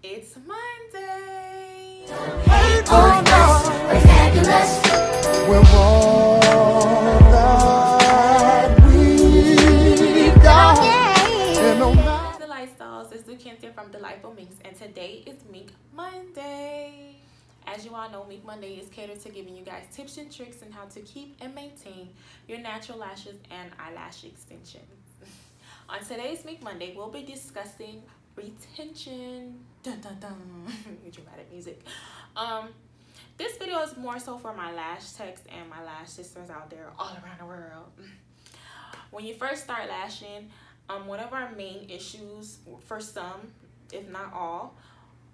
It's Monday. Hey, oh no, we're fabulous. We're all that we've got. And no matter. The Lifestyles is Lucantia from Delightful Minks, and today is Mink Monday. As you all know, Mink Monday is catered to giving you guys tips and tricks on how to keep and maintain your natural lashes and eyelash extensions. On today's Mink Monday, we'll be discussing retention. Dun dun dun. Dramatic music. This video is more so for my lash techs and my lash sisters out there all around the world. When you first start lashing, one of our main issues for some, if not all,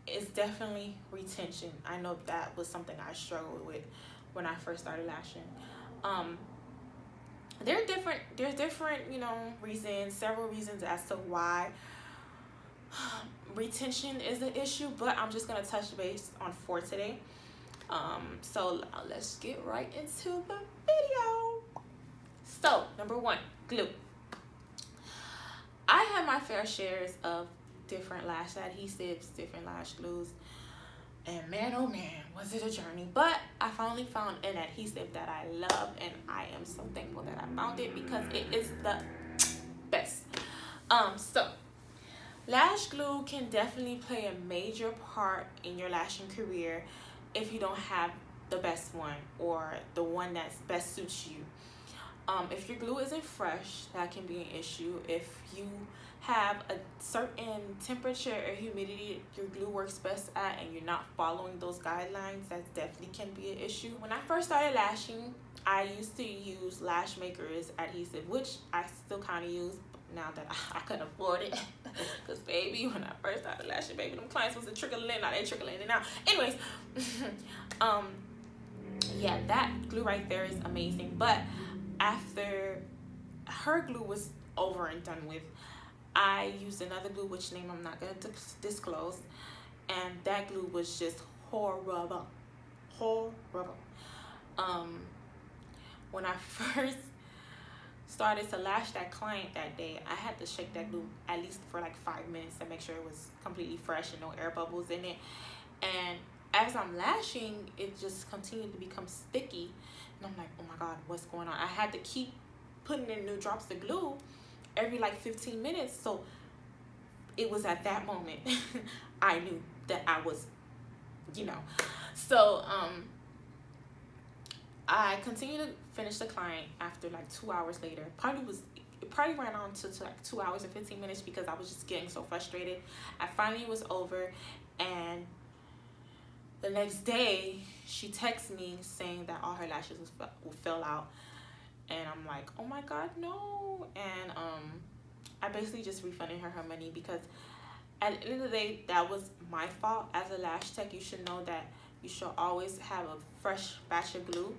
is definitely retention. I know that was something I struggled with when I first started lashing. There's different, reasons, several reasons as to why retention is an issue, but I'm just gonna touch base on 4 today. So let's get right into the video. So number 1, glue. I have my fair shares of different lash adhesives, different lash glues, and man oh man was it a journey, but I finally found an adhesive that I love, and I am so thankful that I found it because it is the best. So lash glue can definitely play a major part in your lashing career if you don't have the best one or the one that's best suits you. If your glue isn't fresh, that can be an issue. If you have a certain temperature or humidity your glue works best at and you're not following those guidelines, that definitely can be an issue. When I first started lashing, I used to use Lash Maker's adhesive, which I still kind of use now that I couldn't afford it. Because baby, when I first started lashing, baby, them clients was trickling in, now they trickling in and out. Anyways, yeah, that glue right there is amazing. But after her glue was over and done with, I used another glue, which name I'm not going to disclose, and that glue was just horrible. When I first started to lash that client that day, I had to shake that glue at least for like 5 minutes to make sure it was completely fresh and no air bubbles in it. And as I'm lashing, it just continued to become sticky, and I'm like, oh my god, what's going on? I had to keep putting in new drops of glue every like 15 minutes. So it was at that moment I knew that I was, so I continued to finish the client after like 2 hours later. It probably ran on to like 2 hours and 15 minutes because I was just getting so frustrated. I finally was over, and the next day she texted me saying that all her lashes fell out, and I'm like, oh my god, no. And I basically just refunded her money because at the end of the day, that was my fault. As a lash tech, you should know that you should always have a fresh batch of glue.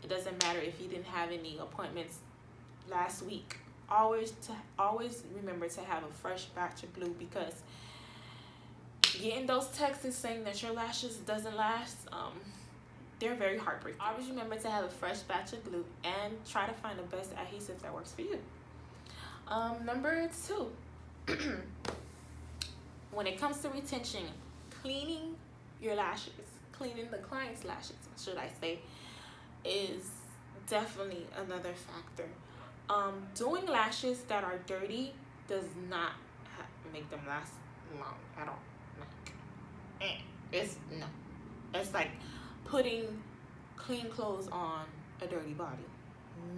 It doesn't matter if you didn't have any appointments last week. Always remember to have a fresh batch of glue, because getting those texts saying that your lashes doesn't last, they're very heartbreaking. Always remember to have a fresh batch of glue and try to find the best adhesive that works for you. Number 2, when it comes to retention, cleaning your lashes, cleaning the client's lashes, should I say, is definitely another factor. Doing lashes that are dirty does not make them last long at all. It's like putting clean clothes on a dirty body.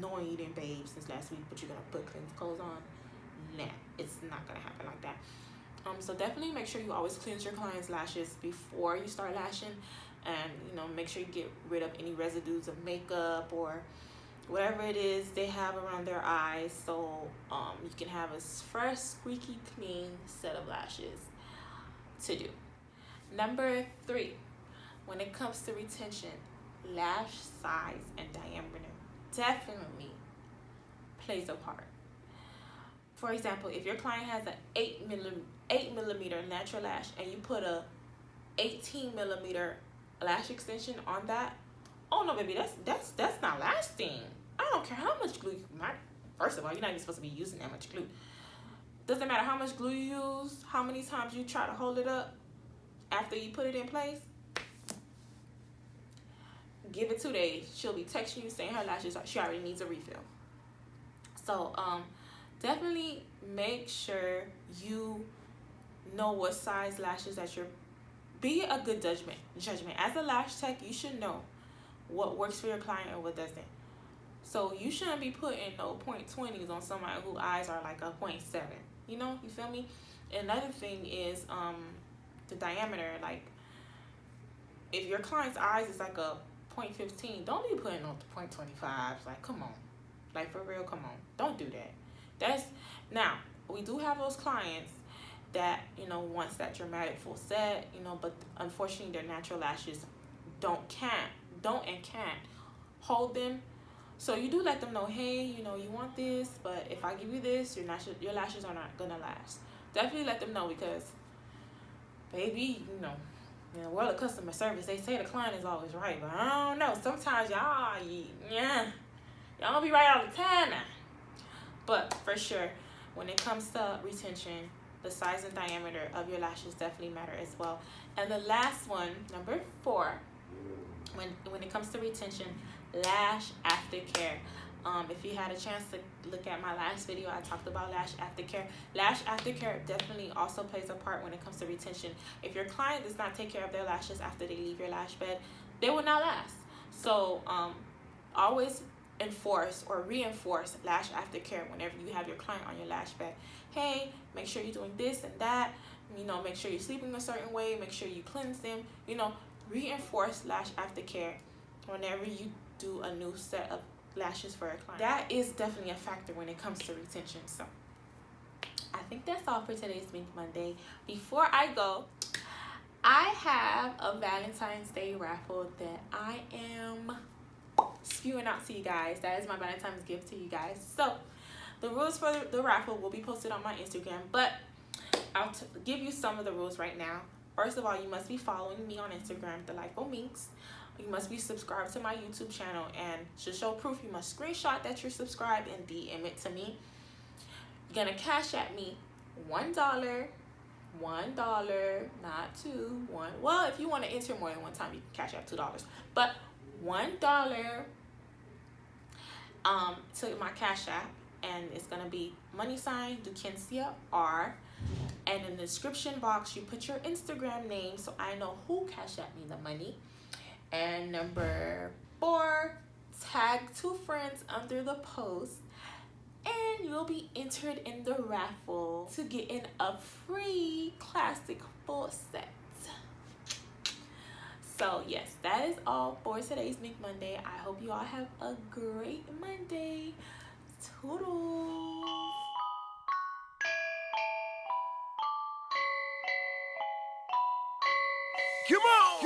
Knowing you didn't bathe since last week, but you're gonna put clean clothes on, nah, it's not gonna happen like that. So definitely make sure you always cleanse your client's lashes before you start lashing, and make sure you get rid of any residues of makeup or whatever it is they have around their eyes, so you can have a fresh, squeaky clean set of lashes to do. Number 3, when it comes to retention, lash size and diameter definitely plays a part. For example, if your client has an 8 millimeter natural lash and you put a 18 millimeter lash extension on that, oh no baby, that's not lasting. I don't care how much glue first of all, you're not even supposed to be using that much glue. Doesn't matter how much glue you use, how many times you try to hold it up, after you put it in place, give it 2 days. She'll be texting you saying her lashes, she already needs a refill. So definitely make sure you know what size lashes that you're, be a good judgment. As a lash tech, you should know what works for your client and what doesn't. So you shouldn't be putting no 0.20s on somebody whose eyes are like a 0.7. You know, you feel me? Another thing is the diameter. Like, if your client's eyes is like a 0.15, don't be putting on 0.25s. Like, come on. Like, for real, come on. Don't do that. That's, now, we do have those clients that, you know, wants that dramatic full set, you know, but unfortunately their natural lashes don't and can't hold them. So you do let them know, hey, you know, you want this, but if I give you this, your lashes are not gonna last. Definitely let them know, because baby, you know, in the world of customer service, they say the client is always right, but I don't know. Sometimes y'all don't be right all the time now. But for sure, when it comes to retention, the size and diameter of your lashes definitely matter as well. And the last one, number 4, when it comes to retention, lash aftercare. If you had a chance to look at my last video, I talked about lash aftercare. Lash aftercare definitely also plays a part when it comes to retention. If your client does not take care of their lashes after they leave your lash bed, they will not last. So always enforce or reinforce lash aftercare whenever you have your client on your lash bed. Hey, make sure you're doing this and that. You know, make sure you're sleeping a certain way. Make sure you cleanse them. You know, reinforce lash aftercare whenever you do a new set of lashes for a client. That is definitely a factor when it comes to retention. So I think that's all for today's Mink Monday. Before I go, I have a Valentine's Day raffle that I am spewing out to you guys. That is my Valentine's gift to you guys. So the rules for the raffle will be posted on my Instagram, but I'll give you some of the rules right now. First of all, you must be following me on Instagram, Delightful Minks. You must be subscribed to my YouTube channel, and to show proof, you must screenshot that you're subscribed and DM it to me. You're gonna cash at me $1, not two, one. Well, if you want to enter more than one time, you can cash out $2, but $1 to my cash app, and it's gonna be _Dukencia R. And in the description box, you put your Instagram name so I know who cashed at me the money. And number 4, tag 2 friends under the post, and you'll be entered in the raffle to get in a free classic full set. So yes, that is all for today's Mink Monday. I hope you all have a great Monday. Toodles. Come on!